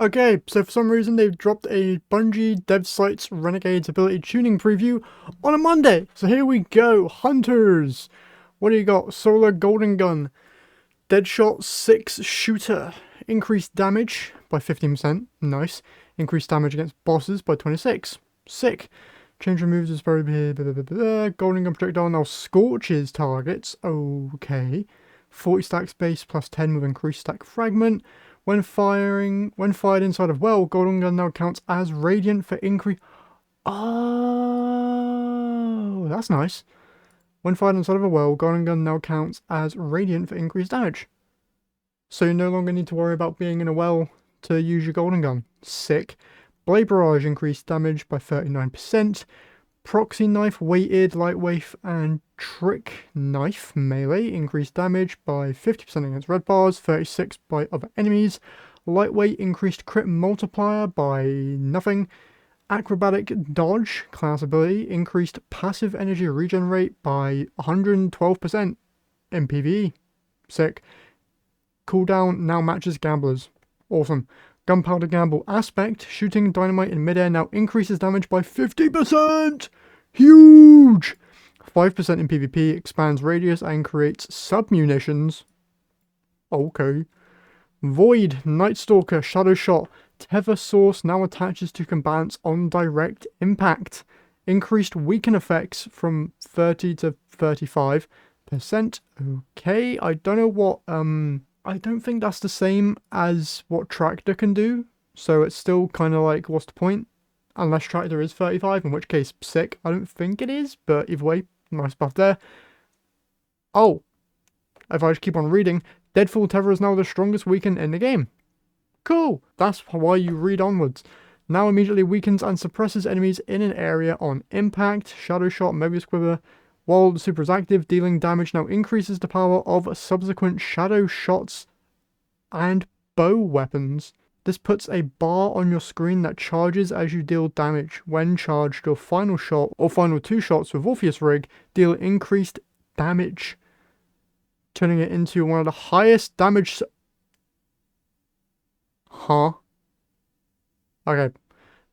Okay, so for some reason they've dropped a Bungie dev site's Renegades ability tuning preview on a Monday. So here we go, Hunters. What do you got? Solar Golden Gun, Deadshot 6 Shooter, increased damage by 15%, nice. Increased damage against bosses by 26, sick. Change removes is very Golden Gun projectile now scorches targets, okay. 40 stack space plus 10 with increased stack fragment. When fired inside of well, Golden Gun now counts as radiant for increase. Oh, that's nice. When fired inside of a well, Golden Gun now counts as radiant for increased damage. So you no longer need to worry about being in a well to use your Golden Gun. Sick. Blade Barrage increased damage by 39%. Proxy Knife, Weighted, Lightweight, and Trick Knife Melee increased damage by 50% against red bars, 36% by other enemies. Lightweight increased crit multiplier by nothing. Acrobatic Dodge class ability increased passive energy regen rate by 112% in PvE. Sick. Cooldown now matches Gamblers. Awesome. Gunpowder Gamble aspect, shooting dynamite in midair now increases damage by 50%! Huge! 5% in PvP, expands radius and creates sub-munitions. Okay. Void, Night Stalker, Shadow Shot, Tether Source now attaches to combatants on direct impact. Increased weaken effects from 30 to 35%. Okay, I don't know what, I don't think that's the same as what Tractor can do, so it's still kind of like, what's the point? Unless Tractor is 35, in which case, sick. I don't think it is, but either way, nice buff there. Oh, if I just keep on reading, Deadfall Tether is now the strongest weaken in the game. Cool, that's why you read onwards. Now immediately weakens and suppresses enemies in an area on impact. Shadow Shot, Mobius Quiver. While the super is active, dealing damage now increases the power of subsequent shadow shots and bow weapons. This puts a bar on your screen that charges as you deal damage. When charged, your final shot or final two shots with Orpheus Rig deal increased damage, turning it into one of the highest damage. Huh? Okay.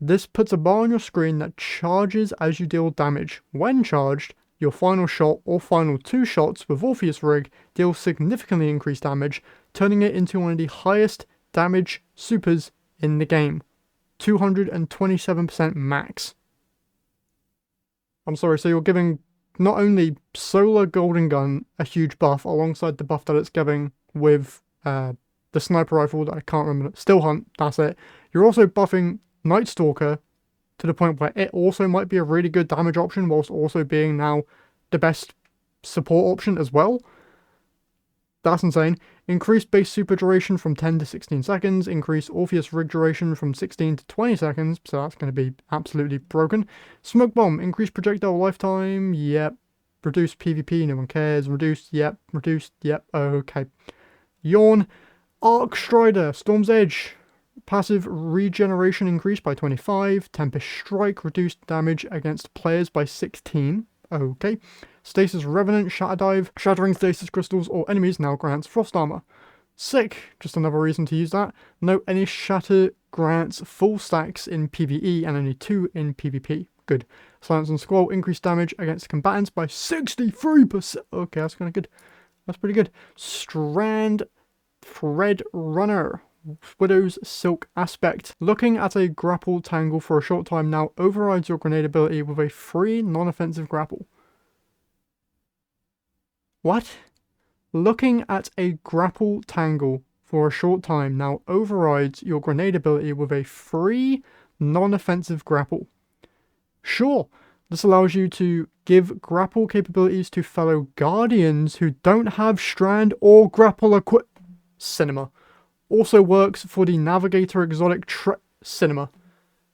This puts a bar on your screen that charges as you deal damage. When charged, your final shot or final two shots with Orpheus Rig deal significantly increased damage, turning it into one of the highest damage supers in the game. 227% max. I'm sorry, so you're giving not only Solar Golden Gun a huge buff alongside the buff that it's giving with the sniper rifle that I can't remember, Still Hunt, that's it. You're also buffing Night Stalker to the point where it also might be a really good damage option whilst also being now the best support option as well. That's insane. Increased base super duration from 10 to 16 seconds. Increased Orpheus Rig duration from 16 to 20 seconds. So that's going to be absolutely broken. Smoke Bomb. Increased projectile lifetime. Yep. Reduced PvP. No one cares. Reduced. Yep. Reduced. Yep. Okay. Yawn. Arc Strider. Storm's Edge. Passive regeneration increased by 25. Tempest Strike. Reduced damage against players by 16. Okay. Stasis Revenant, Shatter Dive, shattering stasis crystals or enemies now grants frost armor. Sick, just another reason to use that. Note any shatter grants full stacks in PvE and only 2 in PvP. Good. Silence and Squall, increased damage against combatants by 63%. Okay, that's kind of good. That's pretty good. Strand Thread Runner. Widow's Silk Aspect. Looking at a grapple tangle for a short time now overrides your grenade ability with a free non-offensive grapple. What? Looking at a grapple tangle for a short time now overrides your grenade ability with a free non-offensive grapple. Sure, this allows you to give grapple capabilities to fellow guardians who don't have strand or grapple equip. Cinema. Also works for the Navigator Exotic Cinema.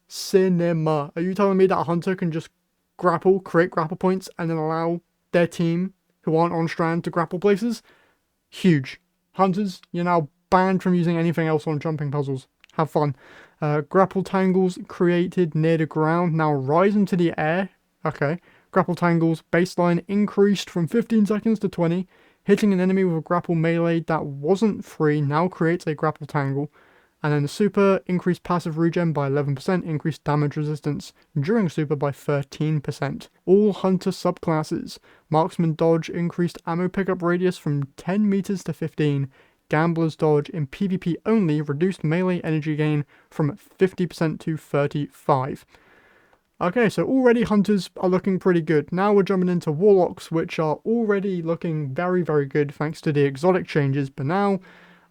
Cinema. Are you telling me that a hunter can just grapple, create grapple points, and then allow their team who aren't on strand to grapple places? Huge. Hunters, you're now banned from using anything else on jumping puzzles. Have fun. Grapple tangles created near the ground now rise into the air. Okay. Grapple tangles baseline increased from 15 seconds to 20. Hitting an enemy with a grapple melee that wasn't free now creates a grapple tangle. And then the super, increased passive regen by 11%, increased damage resistance during super by 13%. All hunter subclasses. Marksman dodge, increased ammo pickup radius from 10 meters to 15. Gambler's dodge in PvP only, reduced melee energy gain from 50% to 35%. Okay, so already hunters are looking pretty good. Now we're jumping into warlocks, which are already looking very, very good thanks to the exotic changes. But now,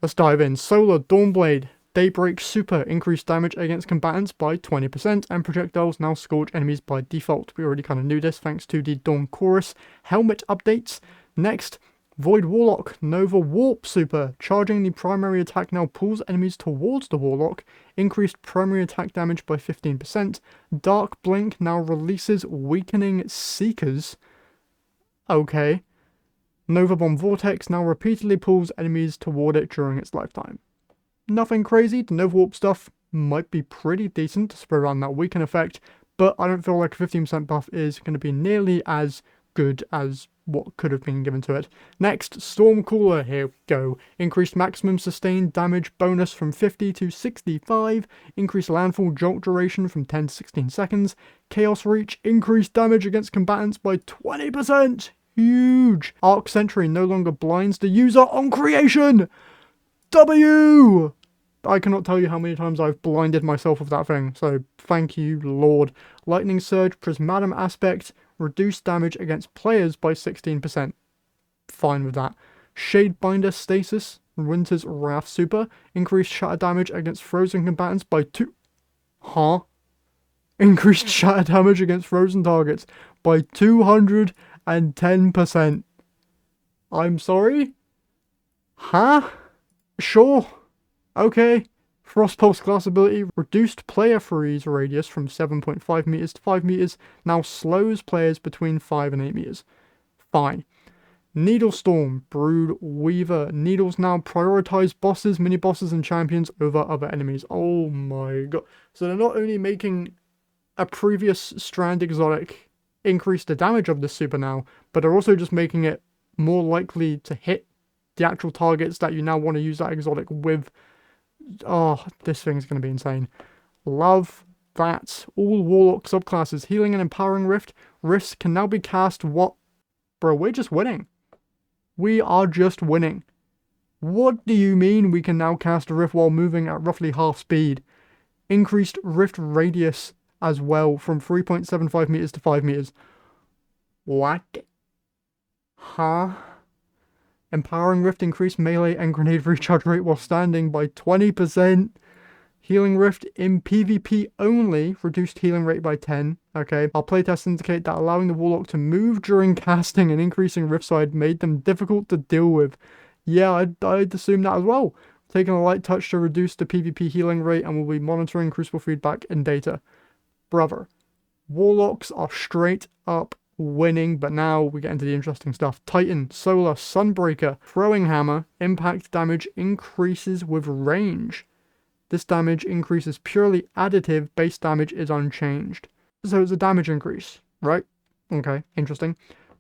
let's dive in. Solar, Dawnblade, Daybreak Super, increased damage against combatants by 20%, and projectiles now scorch enemies by default. We already kind of knew this thanks to the Dawn Chorus helmet updates. Next, Void Warlock, Nova Warp Super, charging the primary attack now pulls enemies towards the Warlock, increased primary attack damage by 15%, Dark Blink now releases weakening Seekers, okay, Nova Bomb Vortex now repeatedly pulls enemies toward it during its lifetime. Nothing crazy, the Nova Warp stuff might be pretty decent to spread around that weaken effect, but I don't feel like a 15% buff is going to be nearly as good as what could have been given to it. Next, Stormcaller, here we go. Increased maximum sustained damage bonus from 50 to 65. Increased landfall jolt duration from 10 to 16 seconds. Chaos Reach, increased damage against combatants by 20%. Huge. Arc Sentry no longer blinds the user on creation. W! I cannot tell you how many times I've blinded myself with that thing, so thank you, Lord. Lightning Surge, Prismatum Aspect, reduced damage against players by 16%. Fine with that. Shadebinder Stasis, Winter's Wrath Super, increased shatter damage against frozen combatants by 2... Huh? Increased shatter damage against frozen targets by 210%. I'm sorry? Huh? Sure. Okay. Frost Pulse class ability, reduced player freeze radius from 7.5 meters to 5 meters, now slows players between 5 and 8 meters. Fine. Needle Storm, Brood Weaver. Needles now prioritize bosses, mini-bosses, and champions over other enemies. Oh my god. So they're not only making a previous Strand exotic increase the damage of the super now, but they're also just making it more likely to hit the actual targets that you now want to use that exotic with. Oh, this thing's going to be insane. Love that. All Warlock subclasses, Healing and Empowering Rift. Rifts can now be cast what? Bro, we're just winning. We are just winning. What do you mean we can now cast a Rift while moving at roughly half speed? Increased Rift radius as well from 3.75 meters to 5 meters. What? Huh? Empowering Rift, increased melee and grenade recharge rate while standing by 20%. Healing Rift in PvP only, reduced healing rate by 10. Okay, our playtests indicate that allowing the Warlock to move during casting and increasing Rift side made them difficult to deal with. Yeah, I'd assume that as well. Taking a light touch to reduce the PvP healing rate, and we'll be monitoring Crucible feedback in data. Brother, Warlocks are straight up winning, but now we get into the interesting stuff. Titan, Solar, Sunbreaker, Throwing Hammer, impact damage increases with range. This damage increase is purely additive, base damage is unchanged. So it's a damage increase, right? Okay, interesting.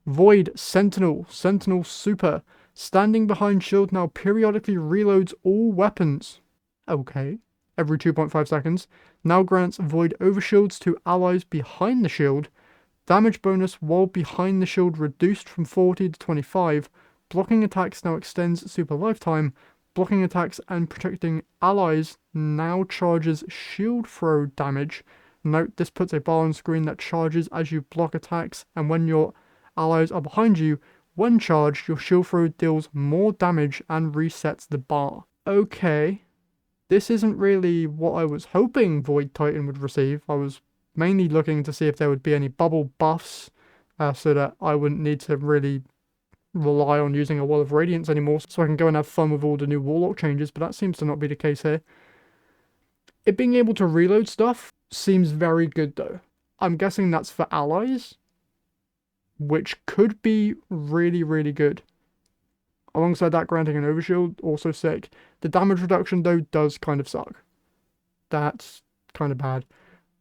Void, Sentinel, Sentinel Super, standing behind shield now periodically reloads all weapons. Okay, every 2.5 seconds. Now grants Void overshields to allies behind the shield. Damage bonus while behind the shield reduced from 40 to 25. Blocking attacks now extends super lifetime. Blocking attacks and protecting allies now charges shield throw damage. Note, this puts a bar on screen that charges as you block attacks, and when your allies are behind you, when charged, your shield throw deals more damage and resets the bar. Okay, this isn't really what I was hoping Void Titan would receive. I was mainly looking to see if there would be any bubble buffs, so that I wouldn't need to really rely on using a Wall of Radiance anymore, so I can go and have fun with all the new Warlock changes, but that seems to not be the case here. It being able to reload stuff seems very good though. I'm guessing that's for allies, which could be really, really good. Alongside that, granting an overshield, also sick. The damage reduction though does kind of suck. That's kind of bad.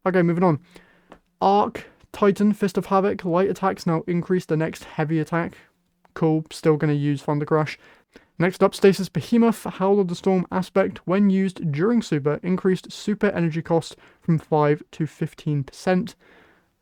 Okay, moving on. Arc, Titan, Fist of Havoc, light attacks now increase the next heavy attack. Cool, still going to use Thunder Crush. Next up, Stasis Behemoth, Howl of the Storm aspect, when used during Super, increased Super energy cost from 5 to 15%.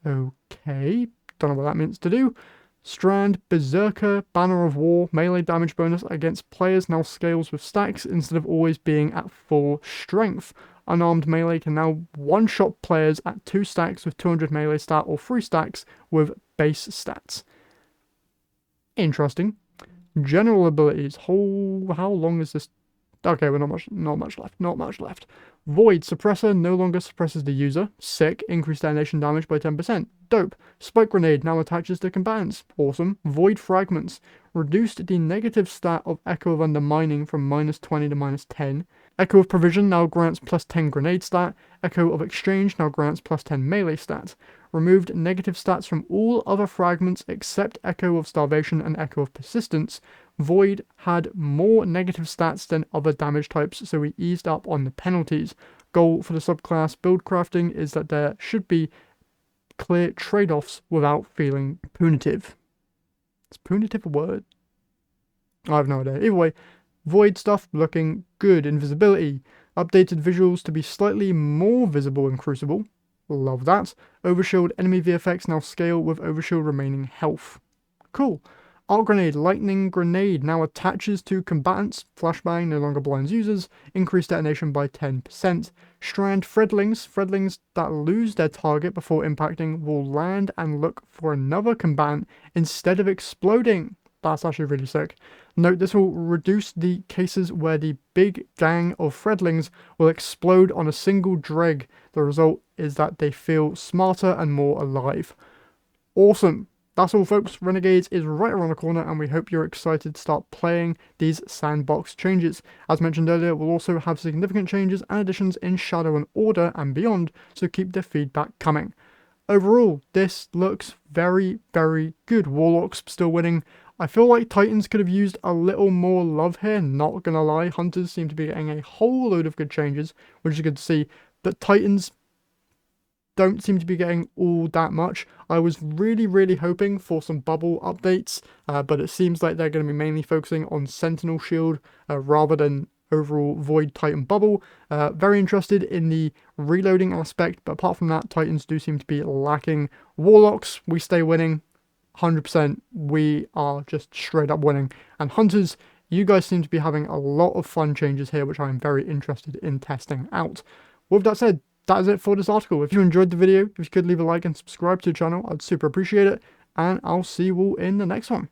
Okay, don't know what that means to do. Strand Berserker, Banner of War, melee damage bonus against players now scales with stacks instead of always being at full strength. Unarmed melee can now one-shot players at 2 stacks with 200 melee stat or 3 stacks with base stats. Interesting. General abilities. How long is this? Okay, well, not much left. Void Suppressor no longer suppresses the user. Sick. Increased detonation damage by 10%. Dope. Spike Grenade now attaches to combatants. Awesome. Void Fragments. Reduced the negative stat of Echo of Undermining from -20 to -10. Echo of Provision now grants +10 grenade stat. Echo of Exchange now grants +10 melee stat. Removed negative stats from all other fragments except Echo of Starvation and Echo of Persistence. Void had more negative stats than other damage types, so we eased up on the penalties. Goal for the subclass build crafting is that there should be clear trade-offs without feeling punitive. Is punitive a word? I have no idea. Either way, Void stuff looking good. Invisibility. Updated visuals to be slightly more visible in Crucible. Love that. Overshield enemy VFX now scale with Overshield remaining health. Cool. Arc Grenade, Lightning Grenade now attaches to combatants. Flashbang no longer blinds users. Increased detonation by 10%. Strand Threadlings. Threadlings that lose their target before impacting will land and look for another combatant instead of exploding. That's actually really sick. Note this will reduce the cases where the big gang of Threadlings will explode on a single dreg. The result is that they feel smarter and more alive. Awesome. That's all, folks. Renegades is right around the corner, and we hope you're excited to start playing these sandbox changes. As mentioned earlier, we'll also have significant changes and additions in Shadow and Order and beyond, so keep the feedback coming. Overall, this looks very, very good. Warlocks still winning. I feel like Titans could have used a little more love here, not gonna lie. Hunters seem to be getting a whole load of good changes, which is good to see, but Titans don't seem to be getting all that much. I was really hoping for some bubble updates, but it seems like they're going to be mainly focusing on Sentinel Shield rather than overall Void Titan bubble. Very interested in the reloading aspect, but apart from that, Titans do seem to be lacking. Warlocks, we stay winning. 100%, we are just straight up winning. And Hunters, you guys seem to be having a lot of fun changes here, which I'm very interested in testing out. With that said, that is it for this article. If you enjoyed the video, if you could leave a like and subscribe to the channel, I'd super appreciate it. And I'll see you all in the next one.